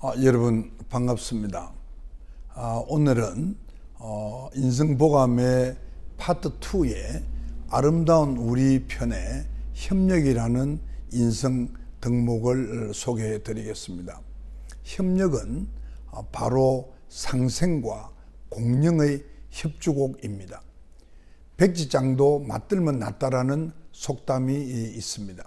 여러분 반갑습니다. 오늘은 인생보감의 파트 2의 아름다운 우리 편의 협력이라는 인생 덕목을 소개해 드리겠습니다. 협력은 바로 상생과 공령의 협주곡입니다. 백지장도 맞들면 낫다라는 속담이 있습니다.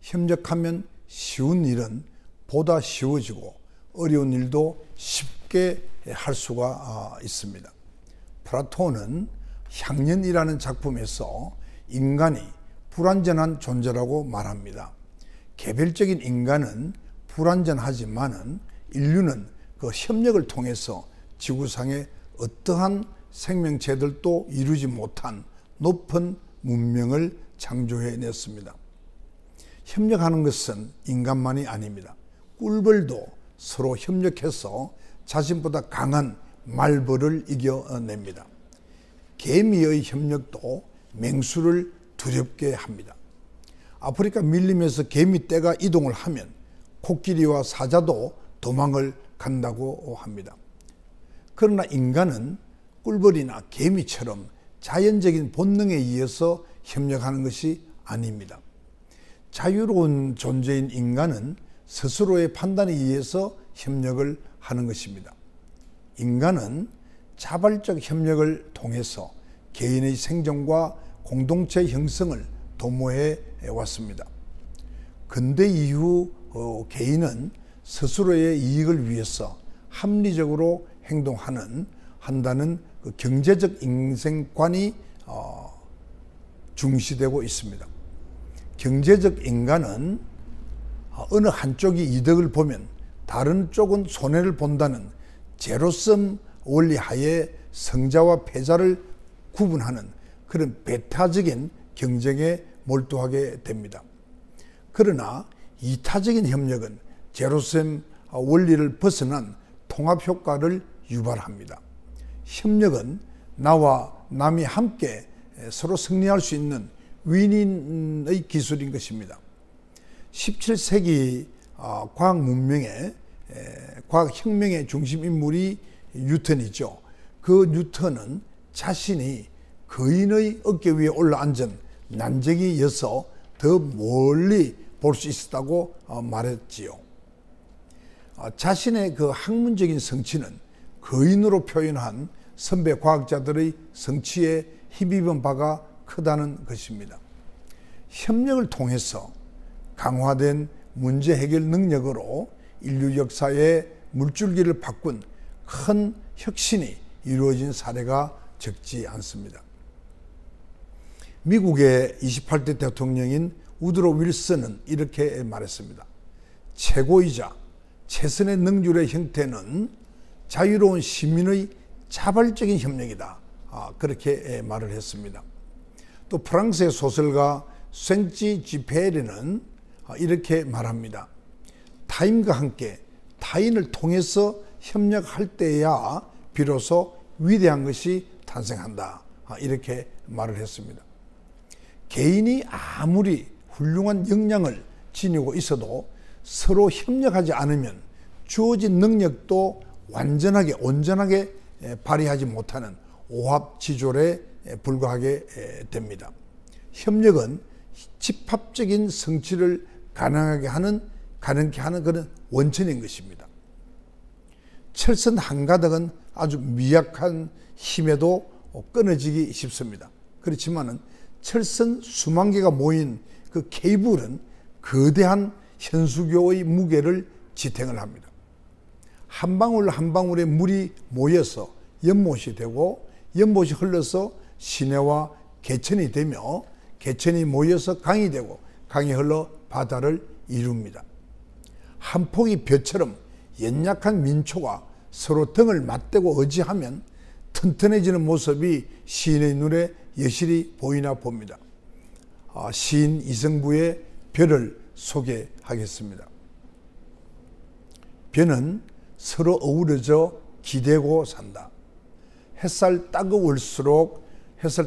협력하면 쉬운 일은 보다 쉬워지고 어려운 일도 쉽게 할 수가 있습니다. 플라톤은 향연이라는 작품에서 인간이 불완전한 존재라고 말합니다. 개별적인 인간은 불완전하지만은 인류는 그 협력을 통해서 지구상의 어떠한 생명체들도 이루지 못한 높은 문명을 창조해냈습니다. 협력하는 것은 인간만이 아닙니다. 꿀벌도 서로 협력해서 자신보다 강한 말벌을 이겨냅니다. 개미의 협력도 맹수를 두렵게 합니다. 아프리카 밀림에서 개미떼가 이동을 하면 코끼리와 사자도 도망을 간다고 합니다. 그러나 인간은 꿀벌이나 개미처럼 자연적인 본능에 의해서 협력하는 것이 아닙니다. 자유로운 존재인 인간은 스스로의 판단에 의해서 협력을 하는 것입니다. 인간은 자발적 협력을 통해서 개인의 생존과 공동체 형성을 도모해 왔습니다. 근대 이후 개인은 스스로의 이익을 위해서 합리적으로 한다는 그 경제적 인생관이 중시되고 있습니다. 경제적 인간은 어느 한쪽이 이득을 보면 다른 쪽은 손해를 본다는 제로섬 원리 하에 성자와 패자를 구분하는 그런 배타적인 경쟁에 몰두하게 됩니다. 그러나 이타적인 협력은 제로섬 원리를 벗어난 통합 효과를 유발합니다. 협력은 나와 남이 함께 서로 승리할 수 있는 윈윈의 기술인 것입니다. 17세기 과학혁명의 중심 인물이 뉴턴이죠. 그 뉴턴은 자신이 거인의 어깨 위에 올라앉은 난쟁이여서 더 멀리 볼 수 있었다고 말했지요. 자신의 그 학문적인 성취는 거인으로 표현한 선배 과학자들의 성취에 힘입은 바가 크다는 것입니다. 협력을 통해서 강화된 문제 해결 능력으로 인류 역사의 물줄기를 바꾼 큰 혁신이 이루어진 사례가 적지 않습니다. 미국의 28대 대통령인 우드로 윌슨은 이렇게 말했습니다. 최고이자 최선의 능률의 형태는 자유로운 시민의 자발적인 협력이다. 그렇게 말을 했습니다. 또 프랑스의 소설가 생쥐쥐페르는 이렇게 말합니다. 타인과 함께 타인을 통해서 협력할 때야 비로소 위대한 것이 탄생한다. 이렇게 말을 했습니다. 개인이 아무리 훌륭한 역량을 지니고 있어도 서로 협력하지 않으면 주어진 능력도 온전하게 발휘하지 못하는 오합지졸에 불과하게 됩니다. 협력은 집합적인 성취를 가능케 하는 그런 원천인 것입니다. 철선 한 가닥은 아주 미약한 힘에도 끊어지기 쉽습니다. 그렇지만은 철선 수만 개가 모인 그 케이블은 거대한 현수교의 무게를 지탱을 합니다. 한 방울 한 방울의 물이 모여서 연못이 되고 연못이 흘러서 시내와 개천이 되며 개천이 모여서 강이 되고 강이 흘러 바다를 이룹니다. 한 폭의 벼처럼 연약한 민초가 서로 등을 맞대고 의지하면 튼튼해지는 모습이 시인의 눈에 여실히 보이나 봅니다. 시인 이성부의 벼를 소개하겠습니다. 벼는 서로 어우러져 기대고 산다. 햇살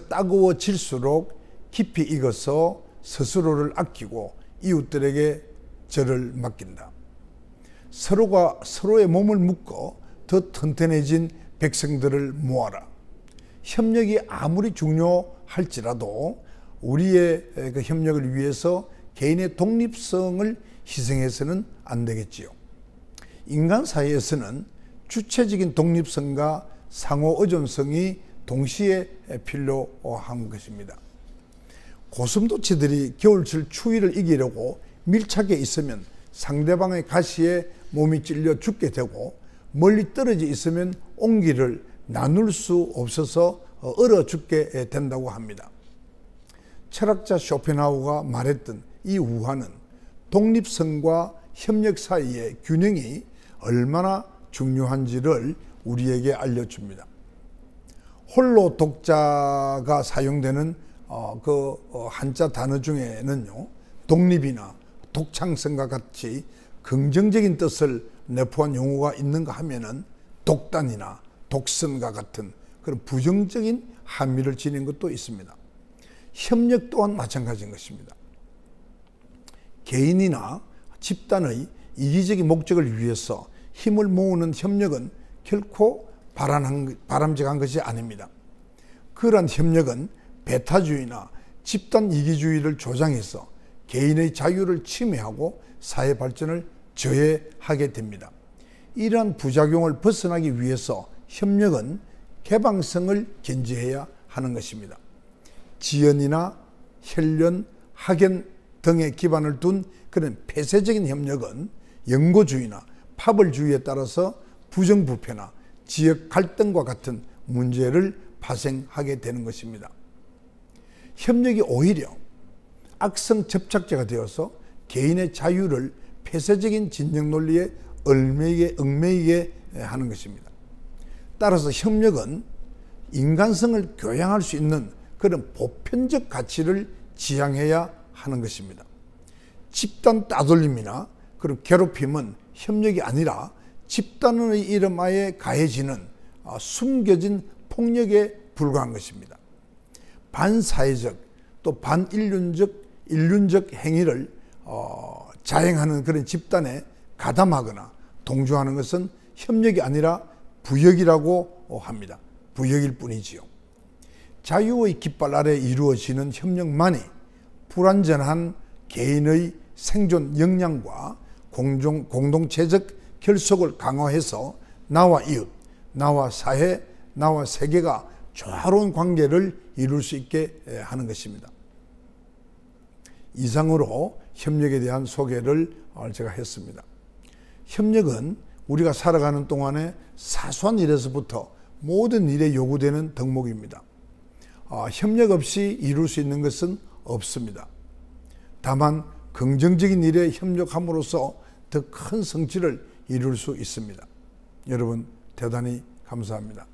따가워질수록 깊이 익어서 스스로를 아끼고 이웃들에게 절을 맡긴다. 서로가 서로의 몸을 묶어 더 튼튼해진 백성들을 모아라. 협력이 아무리 중요할지라도 우리의 그 협력을 위해서 개인의 독립성을 희생해서는 안 되겠지요. 인간 사이에서는 주체적인 독립성과 상호 의존성이 동시에 필요한 것입니다. 고슴도치들이 겨울철 추위를 이기려고 밀착해 있으면 상대방의 가시에 몸이 찔려 죽게 되고, 멀리 떨어져 있으면 온기를 나눌 수 없어서 얼어 죽게 된다고 합니다. 철학자 쇼펜하우어가 말했던 이 우화는 독립성과 협력 사이의 균형이 얼마나 중요한지를 우리에게 알려줍니다. 홀로 독자가 사용되는 한자 단어 중에는요, 독립이나 독창성과 같이 긍정적인 뜻을 내포한 용어가 있는가 하면은 독단이나 독선과 같은 그런 부정적인 함의를 지닌 것도 있습니다. 협력 또한 마찬가지인 것입니다. 개인이나 집단의 이기적인 목적을 위해서 힘을 모으는 협력은 결코 바람직한 것이 아닙니다. 그러한 협력은 배타주의나 집단 이기주의를 조장해서 개인의 자유를 침해하고 사회 발전을 저해하게 됩니다. 이러한 부작용을 벗어나기 위해서 협력은 개방성을 견지해야 하는 것입니다. 지연이나 혈연, 학연 등의 기반을 둔 그런 폐쇄적인 협력은 영고주의나 파벌주의에 따라서 부정부패나 지역 갈등과 같은 문제를 발생하게 되는 것입니다. 협력이 오히려 악성 접착제가 되어서 개인의 자유를 폐쇄적인 진영 논리에 얽매이게 하는 것입니다. 따라서 협력은 인간성을 교양할 수 있는 그런 보편적 가치를 지향해야 하는 것입니다. 집단 따돌림이나 그런 괴롭힘은 협력이 아니라 집단의 이름하에 가해지는 숨겨진 폭력에 불과한 것입니다. 반사회적 또 반인륜적 행위를 자행하는 그런 집단에 가담하거나 동조하는 것은 협력이 아니라 부역이라고 합니다. 부역일 뿐이지요. 자유의 깃발 아래 이루어지는 협력만이 불완전한 개인의 생존 역량과 공동체적 결속을 강화해서 나와 이웃, 나와 사회, 나와 세계가 조화로운 관계를 이룰 수 있게 하는 것입니다. 이상으로 협력에 대한 소개를 제가 했습니다. 협력은 우리가 살아가는 동안에 사소한 일에서부터 모든 일에 요구되는 덕목입니다. 협력 없이 이룰 수 있는 것은 없습니다. 다만 긍정적인 일에 협력함으로써 더 큰 성취를 이룰 수 있습니다. 여러분 대단히 감사합니다.